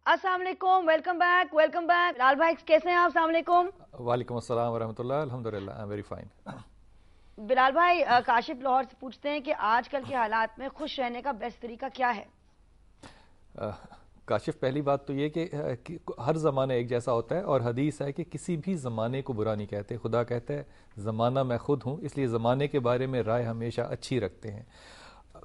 अस्सलाम वालेकुम, welcome back. Bilal भाई कैसे हैं आप? अस्सलाम वालेकुम। वालेकुम अस्सलाम वरहमतुल्लाह। अल्हम्दुलिल्लाह, I am very fine. Bilal भाई, काशिफ लाहौर से पूछते हैं कि आजकल के हालात में खुश रहने का बेस्ट तरीका क्या है? काशिफ, पहली बात तो ये कि हर ज़माना एक जैसा होता है, और हदीस है कि किसी भी ज़माने को बुरा नहीं कहते। खुदा कहता है ज़माना मैं खुद हूँ, इसलिए ज़माने के बारे में राय हमेशा अच्छी रखते हैं।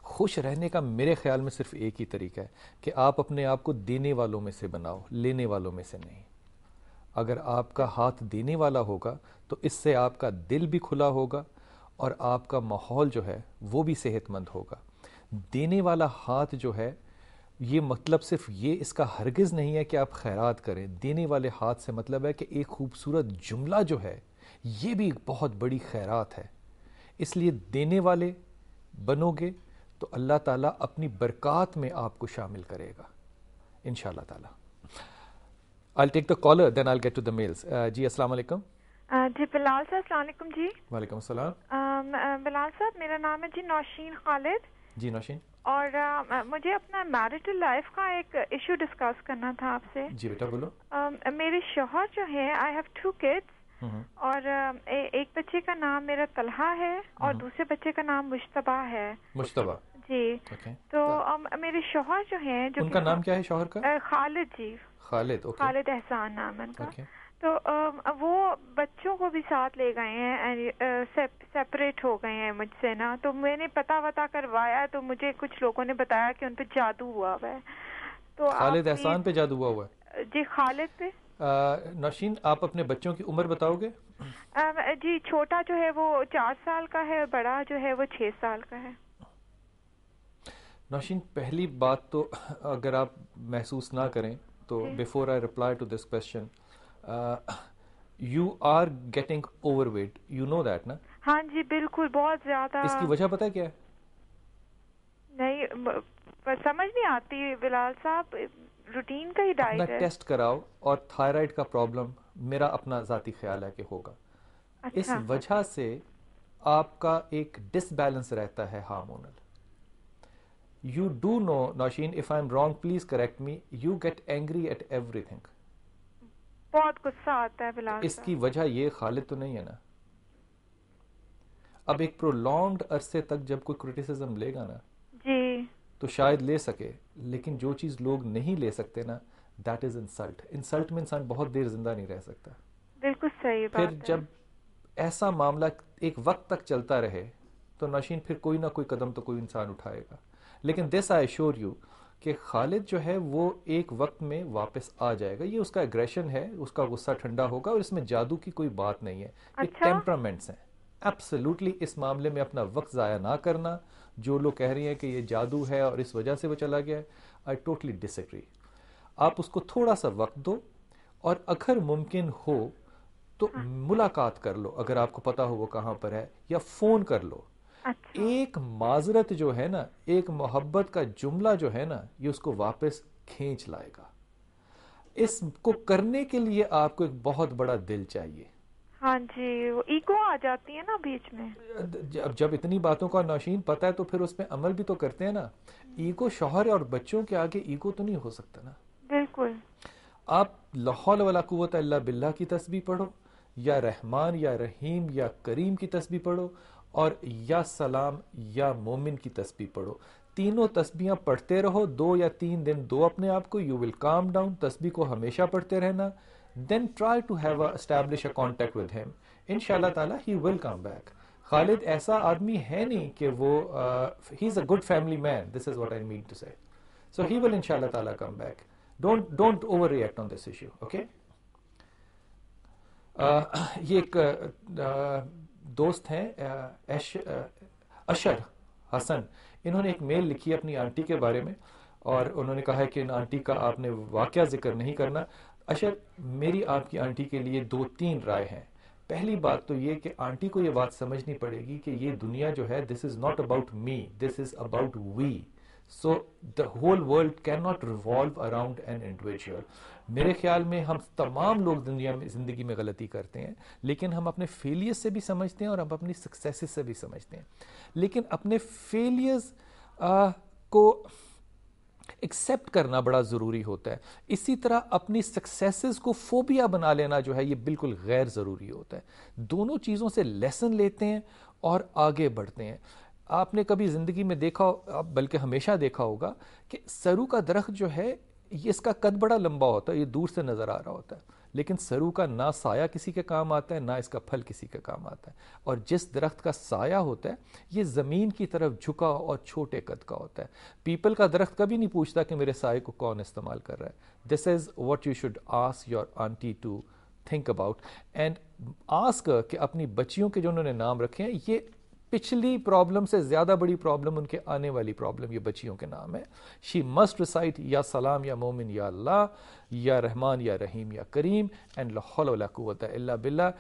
खुश रहने का मेरे ख्याल में सिर्फ एक ही तरीका है कि आप अपने आप को देने वालों में से बनाओ, लेने वालों में से नहीं। अगर आपका हाथ देने वाला होगा तो इससे आपका दिल भी खुला होगा और आपका माहौल जो है वो भी सेहतमंद होगा। देने वाला हाथ जो है, ये मतलब सिर्फ ये इसका हरगिज़ नहीं है कि आप खैरात करें। देने वाले हाथ से मतलब है कि एक खूबसूरत जुमला जो है ये भी एक बहुत बड़ी खैरात है। इसलिए देने वाले बनोगे तो अल्लाह ताला अपनी बरक़ात में आपको शामिल करेगा इंशाअल्लाह ताला। I'll take the caller, then I'll get to the mails. जी अस्सलाम वालेकुम। जी बिलाल साहब, अस्सलाम वालेकुम जी। वालेकुम अस्सलाम। बिलाल साहब, मेरा नाम है जी नौशीन खालिद। जी नौशीन। और मुझे अपना मैरिटल लाइफ का एक इशू डिस्कस करना था आपसे। जी बेटा बोलो। मेरे शौहर जो है, आई हैव 2 kids, और एक बच्चे का नाम मेरा तलहा है और दूसरे बच्चे का नाम मुश्तबा है। मुश्तबा जी। तो मेरे शौहर जो है, जो उनका नाम क्या है शौहर का? खालिद जी। खालिद, ओके। खालिद एहसान नाम है उनका। तो वो बच्चों को भी साथ ले गए हैं, सेपरेट हो गए हैं मुझसे ना। तो मैंने पता करवाया तो मुझे कुछ लोगों ने बताया कि उन पे जादू हुआ हुआ है। तो खालिद एहसान पे जादू हुआ हुआ है? जी खालिद पे। नौशीन, आप अपने बच्चों की उम्र बताओगे? जी छोटा जो है वो 4 साल का है, बड़ा जो है वो 6 साल का है। नौशीन, पहली बात तो अगर आप महसूस ना करें तो before I reply to this question, you are getting overweight, you know that ना? हाँ जी बिल्कुल, बहुत ज्यादा। इसकी वजह पता है क्या है? नहीं समझ नहीं आती बिलाल साहब, रूटीन का ही डाइट है। अपना टेस्ट कराओ, और थायराइड का प्रॉब्लम मेरा अपना ज़ाती ख्याल है कि होगा। अच्छा। इस वजह से आपका एक डिसबैलेंस रहता है hormonal. You do know, Nausheen, if I'm wrong, please correct me, you get angry at everything. बहुत गुस्सा आता है बिलाल। इसकी वजह ये खालिद तो नहीं है ना? अब एक प्रोलॉन्ग्ड अरसे तक जब कोई क्रिटिसिज्म लेगा ना जी, तो शायद ले सके, लेकिन जो चीज़ लोग नहीं ले सकते ना, दैट इज इंसल्ट। इंसल्ट में इंसान बहुत देर जिंदा नहीं रह सकता। बिल्कुल सही बात फिर है। जब ऐसा मामला एक वक्त तक चलता रहे तो नौशीन फिर कोई ना कोई कदम तो कोई इंसान उठाएगा। लेकिन दिस आई एश्योर यू कि खालिद जो है वो एक वक्त में वापस आ जाएगा। ये उसका एग्रेशन है, उसका गुस्सा ठंडा होगा, और इसमें जादू की कोई बात नहीं है। ये टेम्परामेंट्स हैं। एब्सोल्युटली इस मामले में अपना वक्त ज़ाया ना करना। जो लोग कह रही हैं कि ये जादू है और इस वजह से वो चला गया है, आई टोटली डिसएग्री। आप उसको थोड़ा सा वक्त दो, और अगर मुमकिन हो तो मुलाकात कर लो, अगर आपको पता हो वो कहाँ पर है, या फ़ोन कर लो। अच्छा। एक माजरत जो है ना, एक मोहब्बत का जुमला जो है ना, ये उसको वापस खींच लाएगा। इसको करने के लिए आपको एक बहुत बड़ा दिल चाहिए। हाँ जी, वो ईगो आ जाती है ना बीच में। जब इतनी बातों का नौशीन पता है तो फिर उसमें अमल भी तो करते हैं ना। ईगो शौहर और बच्चों के आगे ईगो तो नहीं हो सकता ना। बिल्कुल। आप ला हौल वला कुव्वत इल्ला बिल्लाह की तस्बीह पढ़ो, या रहमान या रहीम या करीम की तस्बीह पढ़ो, और या सलाम या मोमिन की तस्बीह पढ़ो। तीनों तस्बीहां पढ़ते रहो 2 या 3 दिन दो अपने आप को, यू विल काम डाउन। तस्बीह को हमेशा पढ़ते रहना। Then try to have establish a contact with him, इंशाल्लाह ताला he will come back. Khalid ऐसा आदमी है नहीं कि वो he is a good family man, this is what I mean to say. So he will इंशाल्लाह ताला come back. Don't overreact on this issue, okay? ये एक दोस्त हैं अशर हसन, इन्होंने एक मेल लिखी अपनी आंटी के बारे में, और उन्होंने कहा है कि इन आंटी का आपने वाकया जिक्र नहीं करना। अशर, मेरी आपकी आंटी के लिए 2-3 राय हैं। पहली बात तो ये कि आंटी को ये बात समझनी पड़ेगी कि ये दुनिया जो है, this is not about me, this is about we. So the whole world cannot revolve around an individual. मेरे ख्याल में हम तमाम लोग दुनिया में ज़िंदगी में गलती करते हैं, लेकिन हम अपने फेलियर्स से भी समझते हैं और हम अपनी सक्सेसेस से भी समझते हैं। लेकिन अपने फेलियर्स को ایکسیپٹ کرنا بڑا ضروری ہوتا ہے. اسی طرح اپنی سکسیسز کو فوبیا بنا لینا جو ہے یہ بالکل غیر ضروری ہوتا ہے. دونوں چیزوں سے لیسن لیتے ہیں اور آگے بڑھتے ہیں. آپ نے کبھی زندگی میں دیکھا بلکہ ہمیشہ دیکھا ہوگا کہ سرو کا درخت جو ہے یہ اس کا قد بڑا لمبا ہوتا ہے, یہ دور سے نظر آ رہا ہوتا ہے, لیکن سرو کا نہ سایہ کسی کے کام آتا ہے نہ اس کا پھل کسی کے کام آتا ہے. اور جس درخت کا سایہ ہوتا ہے یہ زمین کی طرف جھکا اور چھوٹے قد کا ہوتا ہے. پیپل کا درخت کبھی نہیں پوچھتا کہ میرے سائے کو کون استعمال کر رہا ہے. This is what you should ask your aunty to think about and ask کہ اپنی بچیوں کے جو انہوں نے نام رکھے ہیں یہ پچھلی پرابلم سے زیادہ بڑی پرابلم ان کے آنے والی پرابلم یہ بچیوں کے نام ہے. شی مسٹ ریسائٹ یا سلام یا مومن یا اللہ یا رحمان یا رحیم یا کریم اینڈ لا حول ولا قوت الا باللہ.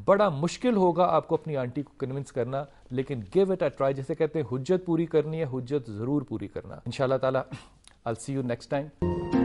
بڑا مشکل ہوگا آپ کو اپنی آنٹی کو کنونس کرنا, لیکن گیو اٹ اے ٹرائی. جیسے کہتے ہیں حجت پوری کرنی ہے, حجت ضرور پوری کرنا. انشاءاللہ تعالی I'll see you next time.